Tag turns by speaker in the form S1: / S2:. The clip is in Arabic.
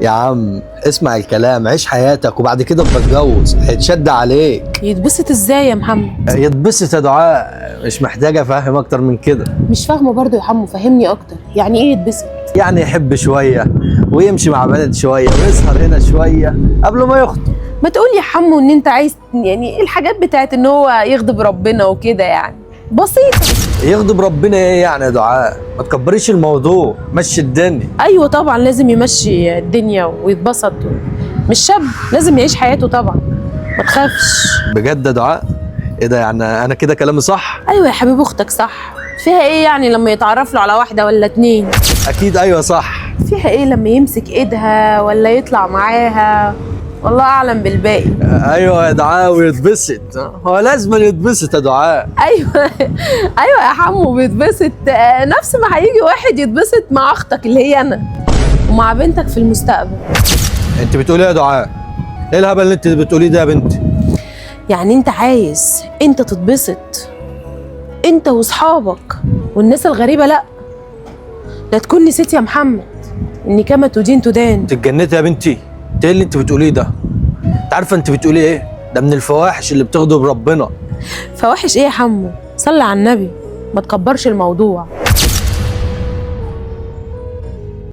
S1: يا عم اسمع الكلام، عيش حياتك وبعد كده ابقى اتجوز، هيتشد عليك.
S2: يتبسط ازاي يا محمد؟
S1: يتبسط يا دعاء، مش محتاج افهم اكتر من كده.
S2: مش فاهمه برضو يا حمو، فهمني اكتر. يعني ايه يتبسط؟
S1: يعني يحب شويه ويمشي مع بنات شويه ويسهر هنا شويه قبل ما يخطب.
S2: ما تقول يا حمو ان انت عايز يعني الحاجات بتاعت ان هو يغضب ربنا وكده، يعني بسيطه.
S1: يغضب ربنا ايه يعني يا دعاء؟ ما تكبريش الموضوع، مشي الدنيا.
S2: ايوه طبعا لازم يمشي الدنيا ويتبسط. مش شاب لازم يعيش حياته طبعا، ما تخافش.
S1: بجد يا دعاء؟ ايه ده، يعني انا كده كلامي صح؟
S2: ايوه يا حبيب اختك صح. فيها ايه يعني لما يتعرف له على واحده ولا اتنين؟
S1: اكيد ايوه صح.
S2: فيها ايه لما يمسك ايدها ولا يطلع معاها؟ والله اعلم بالباقي.
S1: ايوه يا دعاء، ويتبسط. هو لازم يتبسط يا دعاء.
S2: ايوه ايوه يا حمو بيتبسط، نفس ما هيجي واحد يتبسط مع اختك اللي هي انا ومع بنتك في المستقبل.
S1: انت بتقولي ايه يا دعاء؟ ايه الهبل اللي انت بتقوليه ده يا بنتي؟
S2: يعني انت عايز انت تتبسط انت واصحابك والناس الغريبه؟ لا تكون نسيت يا محمد اني كما تدين تدان.
S1: انت اتجننتي يا بنتي؟ انت ايه اللي انت بتقوليه ده؟ انت عارفه انت بتقولي ايه؟ ده من الفواحش اللي بتغضب ربنا.
S2: فواحش ايه يا حمو؟ صلي على النبي، ما تكبرش الموضوع.